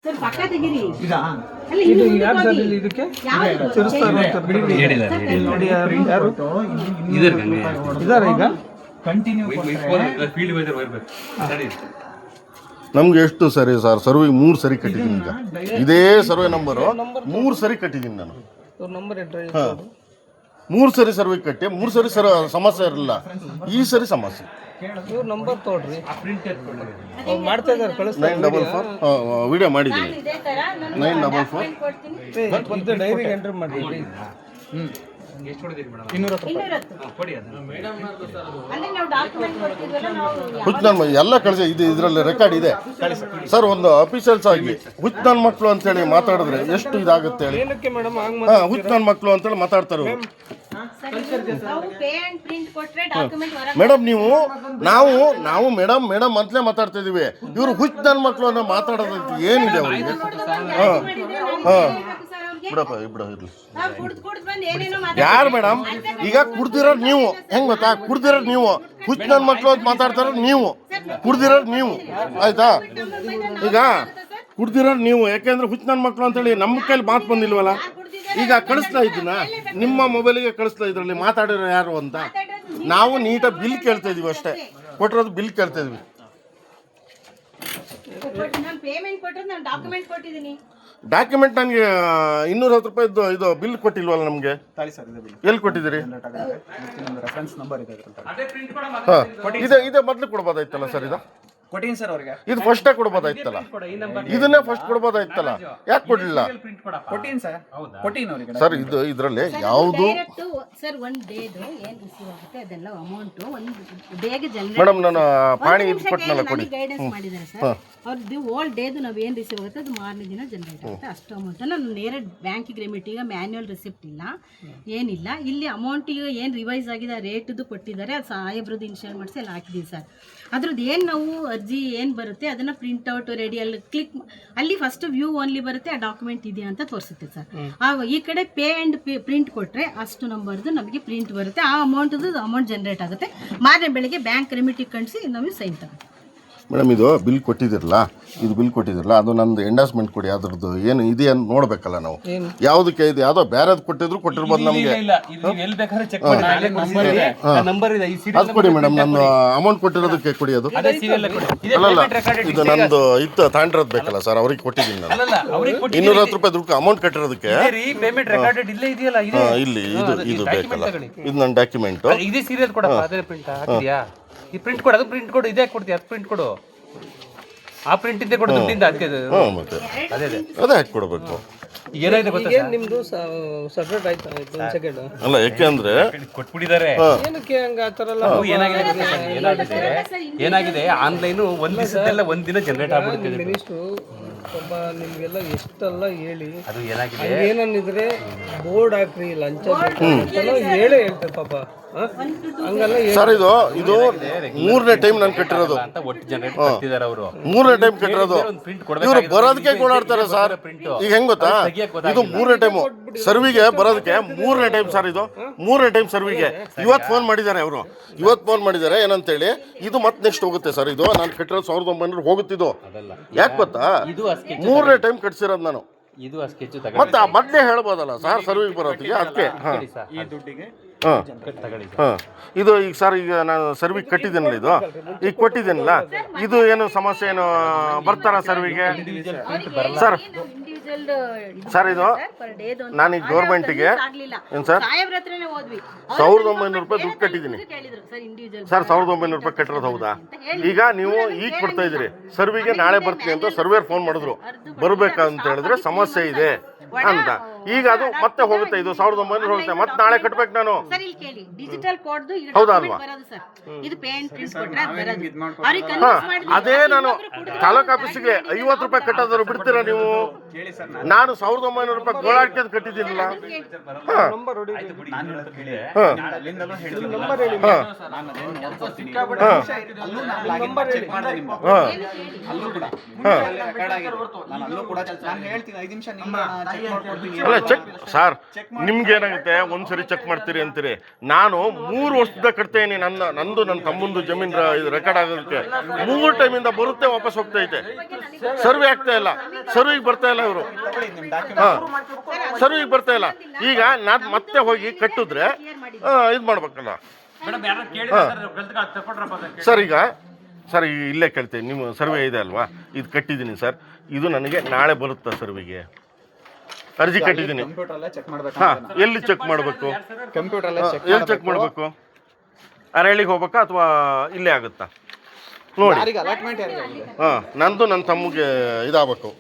Sir ಪಕ್ಕ ತೆಗಿರಿ. ಇದು ಯಾರು ಸರ್ ಇದಕ್ಕೆ ಇದಾರೆ ಈಗ ಕಂಟಿನ್ಯೂ ನಮ್ಗೆ ಎಷ್ಟು ಸರಿ ಸರ್ ಸರ್ವೆ 3 ಸರಿ ಕಟ್ಟಿದ್ದೀನಿ ಈಗ ಇದೇ ಸರ್ವೆ ನಂಬರು 3 ಸರಿ ಕಟ್ಟಿದ್ದೀನಿ ನಾನು ನಂಬರ್ ಹಾಂ 3 ಸರಿ ಸರ್ವೆ ಕಟ್ಟಿ 3 ಸರಿ ಸಮಸ್ಯೆ ಇರಲಿಲ್ಲ ಈ ಸರಿ ಸಮಸ್ಯೆ ಇವ್ರ ನಂಬರ್ ತೋಡ್ರಿ ಮಾಡ್ತಾ ಇದಾರೆ 944 ವಿಡಿಯೋ ಮಾಡಿದ್ದೀನಿ ಇದೇ ತರ ನಾನು 944 ಕೊಡ್ತೀನಿ. ಡೈರಿಗೆ ಎಂಟರ್ ಮಾಡಿ ಇನ್ನೂರತ್ತು. ಅಂದ್ರೆ ನಾವು ಡಾಕ್ಯುಮೆಂಟ್ ಕೊಡ್ತಿದ್ವಲ್ಲ ನಾವು ಹುಚ್ಚ ನನ್ನ ಎಲ್ಲ ಕಳಿಸಿ ಇದು ಇದರಲ್ಲಿ ರೆಕಾರ್ಡ್ ಇದೆ ಸರ್. ಒಂದು ಅಫಿಷಿಯಲ್ಸ್ ಆಗಿ ಹುಚ್ಚ ನನ್ನ ಮಕ್ಕಳು ಅಂತೇಳಿ ಮಾತಾಡಿದ್ರೆ ಎಷ್ಟು ಇದಾಗುತ್ತೆ ಹೇಳಿ. ಏನಕ್ಕೆ ಮೇಡಮ್ ಹಾಂ ಹುಚ್ಚ ನನ್ನ ಮಕ್ಕಳು ಅಂತೇಳಿ ಮಾತಾಡ್ತಾರೆ ಅವರು. ನಾವು ಪೇ ಅಂಡ್ ಪ್ರಿಂಟ್ ಕೊಟ್ರೆ ಡಾಕ್ಯುಮೆಂಟ್ ಹೊರಗೆ ಮೇಡಮ್ ನಾವು ಮೇಡಮ್ ಅಂತಲೇ ಮಾತಾಡ್ತಾ ಇದೀವಿ. ಇವರು ಹುಚ್ಚ ನನ್ನ ಮಕ್ಕಳು ಅನ್ನೋ ಮಾತಾಡೋದಂತ ಏನಿದೆ ಅವರಿಗೆ? ಬಿಡಪ್ಪ ಇರ್ಲಿ. ನಾವು ಕುಡ್ದು ಬಂದು ಏನೇನೋ ಯಾರು ಮೇಡಮ್ ಈಗ ಕುಡ್ದಿರೋರು ನೀವು ಹೆಂಗ್ ಗೊತ್ತಾ? ಕುಡ್ದಿರೋರು ನೀವು ಹುಚ್ಚ ನನ್ನ ಮಕ್ಕಳು ಅಂತ ಮಾತಾಡ್ತಾರ ನೀವು ಕುಡ್ದಿರೋರು ನೀವು ಆಯ್ತಾ? ಈಗ ಕುಡ್ದಿರೋರು ನೀವು ಯಾಕೆಂದ್ರೆ ಹುಚ್ಚ ನನ್ನ ಮಕ್ಕಳು ಅಂತೇಳಿ ನಮ್ಮ ಕೈಲಿ ಮಾತು ಬಂದಿಲ್ವಲ್ಲ. ಈಗ ಕಳಿಸ್ತಾ ಇದ್ದೀನ ನಿಮ್ಮ ಮೊಬೈಲಿಗೆ ಕಳಿಸ್ತಾ ಇದ್ರಲ್ಲಿ ಮಾತಾಡಿರೋ ಯಾರು ಅಂತ ನಾವು ನೀಟಾಗಿ ಬಿಲ್ ಕೇಳ್ತಾ ಇದೀವಿ ಅಷ್ಟೇ. ಕೊಟ್ಟಿರೋದು ಬಿಲ್ ಕೇಳ್ತಾ ಇದೀವಿ. ನಾನು ಪೇಮೆಂಟ್ ಕೊಟ್ಟರೆ ನಾನು ಡಾಕ್ಯುಮೆಂಟ್ ಕೊಟ್ಟಿದ್ದೀನಿ. ಡಾಕ್ಯುಮೆಂಟ್ ನನಗೆ 210 ರೂಪಾಯಿದ್ದು ಇದು ಬಿಲ್ ಕೊಟ್ಟಿಲ್ವಲ್ಲ ನಮಗೆ. ಎಲ್ಲಿ ಕೊಟ್ಟಿದ್ದೀರಿ? ಹಾಂ ಇದೆ ಮೊದಲು ಕೊಡ್ಬೋದಾಯ್ತಲ್ಲ ಸರ್. ಕೊಟ್ಟಿನಿ ಸರ್ ಅವ್ರಿಗೆ. ಇದು ಫಸ್ಟೇ ಕೊಡ್ಬೋದಾಯ್ತಲ್ಲ. ಇದನ್ನೇ ಫಸ್ಟ್ ಕೊಡ್ಬೋದಾಯ್ತಲ್ಲ, ಯಾಕೆ ಕೊಡಲಿಲ್ಲ? ಕೊಟ್ಟಿನಿ ಸರ್. ಕೊಟ್ಟಿನಿ ಅವರಿಗೆ ಸರ್ ಇದು ಇದರಲ್ಲಿ ಯಾವುದು ಸರ್ ಒಂದು ಡೇದು ಏನು ರಿಸೀವ್ ಆಗುತ್ತೆ ಅದೆಲ್ಲ ಅಮೌಂಟ್ ಒಂದು ಬೇಗ ಜನರೇಟ್ ಮೇಡಮ್ ನಾನು ಪಾಣಿ ಇದು ಕೊಟ್ಟನಲ್ಲ ಕೊಡಿ. ಗೈಡೆನ್ಸ್ ಮಾಡಿದ್ದಾರೆ ಸರ್. ಅವ್ರದ್ದು ಓಲ್ಡ್ ಡೇದು ನಾವು ಏನು ರಿಸೀವ್ ಆಗುತ್ತೆ ಅದು ಮಾರನೇ ದಿನ ಜನರೇಟ್ ಆಗುತ್ತೆ. ಅಷ್ಟು ಅಮೌಂಟ್ ನಾನು ನೇರ ಬ್ಯಾಂಕಿಗೆ ರೆಮಿಟ್. ಈಗ ಮ್ಯಾನ್ಯುವಲ್ ರಿಸಿಪ್ಟ್ ಇಲ್ಲ ಏನಿಲ್ಲ. ಇಲ್ಲಿ ಅಮೌಂಟಿಗೆ ಏನು ರಿವೈಸ್ ಆಗಿದೆ ಆ ರೇಟದು ಕೊಟ್ಟಿದ್ದಾರೆ. ಅದು ಸಾಹೇಬ್ರದ್ದು ಇನ್ಶಿಯಲ್ ಮಾಡಿಸಿ ಎಲ್ಲ ಹಾಕಿದ್ದೀವಿ ಸರ್. ಅದ್ರದ್ದು ಏನು ನಾವು ಅರ್ಜಿ ಏನು ಬರುತ್ತೆ ಅದನ್ನು ಪ್ರಿಂಟ್ಔಟ್ ರೆಡಿ ಅಲ್ಲಿ ಕ್ಲಿಕ್ ಅಲ್ಲಿ ಫಸ್ಟ್ ವ್ಯೂ ಓನ್ಲಿ ಬರುತ್ತೆ. ಆ ಡಾಕ್ಯುಮೆಂಟ್ ಇದೆಯಾ ಅಂತ ತೋರಿಸುತ್ತೆ ಸರ್. ಈ ಕಡೆ ಪೇ ಆ್ಯಂಡ್ ಪ್ರಿಂಟ್ ಕೊಟ್ಟರೆ ಅಷ್ಟು ನಂಬರ್ದು ನಮಗೆ ಪ್ರಿಂಟ್ ಬರುತ್ತೆ. ಆ ಅಮೌಂಟ್ ಜನರೇಟ್ ಆಗುತ್ತೆ. ಮಾರನೇ ಬೆಳಿಗ್ಗೆ ಬ್ಯಾಂಕ್ ರೆಮಿಟಿಗೆ ಕಳಿಸಿ ನಮಗೆ ಸೈನ್ ತಗುತ್ತೆ. ಮೇಡಮ್ ಇದು ಬಿಲ್ ಕೊಟ್ಟಿದ್ದೀರಲ್ಲ, ಇದು ಬಿಲ್ ಕೊಟ್ಟಿದ್ದೀರಲ್ಲ ಅದು ನಂದು ಎಂಡಾಸ್ಮೆಂಟ್ ಕೊಡಿ. ಅದ್ರದ್ದು ಏನು ಇದೆ ಅಂತ ನೋಡ್ಬೇಕಲ್ಲ ನಾವು. ಯಾವುದಕ್ಕೆ ಇದು ಯಾವುದೋ ಬೇರೆದು ಕೊಟ್ಟಿದ್ರು ಕೊಟ್ಟಿರ್ಬೋದು ನಮಗೆ. ಅದು ಕೊಡಿ ಮೇಡಮ್. ನಾನು ಅಮೌಂಟ್ ಕೊಟ್ಟಿರೋದಕ್ಕೆ ಕೊಡಿ. ಅದು ಅಲ್ಲಲ್ಲ ಇದು ನಂದು ಇತ್ತು ತಾಂಡಿರೋದು ಬೇಕಲ್ಲ ಸರ್. ಅವ್ರಿಗೆ ಕೊಟ್ಟಿದ್ದೀನಿ ನಾನು 210 ರೂಪಾಯಿ ದುಡ್ಡು ಅಮೌಂಟ್ ಕಟ್ಟಿರೋದಕ್ಕೆ. ಇಲ್ಲಿ ಇದು ಬೇಕಲ್ಲ, ಇದು ನನ್ನ ಡಾಕ್ಯುಮೆಂಟು. ಈ ಪ್ರಿಂಟ್ ಕೊಡು, ಅದು ಪ್ರಿಂಟ್ ಕೊಡು, ಇದೇ ಕೊಡ್ತೀಯ, ಅದು ಪ್ರಿಂಟ್ ಕೊಡು. ಆ ಪ್ರಿಂಟ್ ಇದ್ದೇ ಕೊಡು ದುಡ್ಡಿಂದ. ಅದಕ್ಕೆ ಮತ್ತೆ ಅದೇ ಹಾಕಿ ಕೊಡಬೇಕು. ಏನಾಯ್ತು ಗೊತ್ತಾ ನಿಮ್ದು ಸಪ್ರೇಟ್ ಆಯ್ತು ಒಂದು ಸೆಕೆಂಡ್ ಅಲ್ಲ ಯಾಕೆಂದ್ರೆ ಕೊಟ್ಬಿಟ್ಟಿದ್ದಾರೆ. ಏನಕ್ಕೆ ಹಂಗ ಆತರಲ್ಲ? ಏನಾಗಿದೆ ಆನ್ಲೈನ್ ಒಂದ್ ದಿವಸದಲ್ಲ ಒಂದಿನ ಜನರೇಟ್ ಆಗ್ಬಿಡುತ್ತೆ. ಮಿನಿಸ್ಟ್ರು ಪಾಪ ನಿಮ್ಗೆಲ್ಲ ಎಷ್ಟೆಲ್ಲ ಹೇಳಿ ಅದು ಏನಾಗಿದೆ ಏನನ್ನಿದ್ರೆ ಬೋರ್ಡ್ ಹಾಕ್ರಿ ಲಂಚ ಹೇಳೇ ಹೇಳ್ತಾರೆ ಪಾಪ. ಹಂಗಲ್ಲ ಸರ್ ಇದು 3ನೇ ಟೈಮ್ ನಾನು ಕಟ್ಟಿರೋದು ಅಂತ ಒಟ್ಟು ಜನರೇಟ್ ಮಾಡ್ತಿದ್ದಾರೆ ಅವರು. 3ನೇ ಟೈಮ್ ಕಟ್ಟಿರೋದು. ಇವರು ಬರೋದಕ್ಕೆ ಓಡಾಡ್ತಾರೆ ಸರ್. ಈಗ ಹೆಂಗ್ ಗೊತ್ತಾ, ಇದು 3ನೇ ಟೈಮು ಸರ್ವಿಗೆ ಬರೋದಕ್ಕೆ 3ನೇ ಟೈಮ್ ಸರ್. ಇದು 3ನೇ ಟೈಮ್ ಸರ್ವಿಗೆ. ಇವತ್ತು ಫೋನ್ ಮಾಡಿದ್ದಾರೆ ಅವರು. ಏನಂತೇಳಿ ಇದು ಮತ್ತೆ ನೆಕ್ಸ್ಟ್ ಹೋಗುತ್ತೆ ಸರ್. ಇದು ನಾನು ಕಟ್ಟಿರೋದು 1900 ಹೋಗುತ್ತಿದ್ದು. ಯಾಕೆ ಗೊತ್ತಾ, 3ನೇ ಟೈಮ್ ಕಟ್ಸಿರೋದು ನಾನು. ಇದು ಆ ಸ್ಕೆಚ್ ಮತ್ತೆ ಮೊದಲೇ ಹೇಳ್ಬೋದಲ್ಲ ಸರ್ ಸರ್ವಿಗೆ ಬರೋದಕ್ಕೆ. ಅದಕ್ಕೆ ಇದು ಈಗ ಸರ್ ಈಗ ನಾನು ಸರ್ವಿಗೆ ಕಟ್ಟಿದ್ದೀನಲ್ಲ, ಇದು ಈಗ ಕೊಟ್ಟಿದ್ದೀನಲ್ಲ, ಇದು ಏನು ಸಮಸ್ಯೆ ಏನು ಬರ್ತಾರ ಸರ್ವಿಗೆ ಸರ್? ಸರ್ ಇದು ನಾನೀಗ ಗೌರ್ಮೆಂಟ್ಗೆ ಏನು ಸರ್ 1900 ರೂಪಾಯಿ ದುಡ್ಡು ಕಟ್ಟಿದ್ದೀನಿ ಸರ್. 1900 ರೂಪಾಯಿ ಕಟ್ಟಿರೋದು ಹೌದಾ? ಈಗ ನೀವು ಈಗ ಕೊಡ್ತಾ ಇದ್ದೀರಿ ಸರ್ವಿಗೆ. ನಾಳೆ ಬರ್ತೀನಿ ಅಂತ ಸರ್ವೇರ್ ಫೋನ್ ಮಾಡಿದ್ರು. ಬರ್ಬೇಕಂತ ಹೇಳಿದ್ರೆ ಸಮಸ್ಯೆ ಇದೆ ಅಂತ. ಈಗ ಅದು ಮತ್ತೆ ಹೋಗುತ್ತೆ. ಇದು 1900 ಹೋಗುತ್ತೆ. ಮತ್ತೆ ನಾಳೆ ಕಟ್ಬೇಕು ನಾನು. ಡಿಜಿಟಲ್ ಕೋಡ್ ಹೌದಾ ಅಲ್ವಾ? ಅದೇ ನಾನು ತಾಲೂಕ್ ಆಫೀಸಿಗೆ 50 ರೂಪಾಯಿ ಕಟ್ಟೋದ್ರು ಬಿಡ್ತೀರಾ ನೀವು? ನಾನು 1900 ರೂಪಾಯಿ ಗೋಳಾಡ್ಕೊಂಡು ಕಟ್ಟಿದ್ದೀನಿಲ್ಲ. ಅಲ್ಲ ಅಲ್ಲ ಚೆಕ್ ಸರ್ ನಿಮ್ಗೆ ಏನಾಗುತ್ತೆ ಒಂದ್ಸರಿ ಚೆಕ್ ಮಾಡ್ತೀರಿ ಅಂತೀರಿ. ನಾನು 3 ವರ್ಷದ ಕಟ್ತೇನೆ. ನಂದು ನನ್ನ ತಮ್ಮಂದು ಜಮೀನು ರೆಕಾರ್ಡ್ ಆಗೋದಕ್ಕೆ 3 ಟೈಮಿಂದ ಬರುತ್ತೆ, ವಾಪಸ್ ಹೋಗ್ತೈತೆ. ಸರ್ವೆ ಆಗ್ತಾ ಇಲ್ಲ, ಸರ್ವಿಗೆ ಬರ್ತಾ ಇಲ್ಲ ಇವರು. ಹಾಂ, ಸರ್ವಿಗೆ ಬರ್ತಾ ಇಲ್ಲ. ಈಗ ನಾನು ಮತ್ತೆ ಹೋಗಿ ಕಟ್ಟಿದ್ರೆ ಇದು ಮಾಡ್ಬೇಕಲ್ಲ. ಸರ್ ಈಗ ಸರ್ ಇಲ್ಲೇ ಕೇಳ್ತೀನಿ, ನಿಮ್ಮ ಸರ್ವೆ ಇದೆ ಅಲ್ವಾ, ಇದು ಕಟ್ಟಿದ್ದೀನಿ ಸರ್, ಇದು ನನಗೆ ನಾಳೆ ಬರುತ್ತಾ ಸರ್ವೆಗೆ? ಅರ್ಜಿ ಕಟ್ಟಿದ್ದೀನಿ. ಹಾಂ, ಎಲ್ಲಿ ಚೆಕ್ ಮಾಡಬೇಕು? ಎಲ್ಲಿ ಚೆಕ್ ಮಾಡಬೇಕು? ಅರಳಿಗೆ ಹೋಗ್ಬೇಕಾ ಅಥವಾ ಇಲ್ಲೇ ಆಗುತ್ತಾ ನೋಡಿ. ಹಾಂ, ನಂದು ನನ್ನ ತಮ್ಮಗೆ ಇದಾಗಬೇಕು.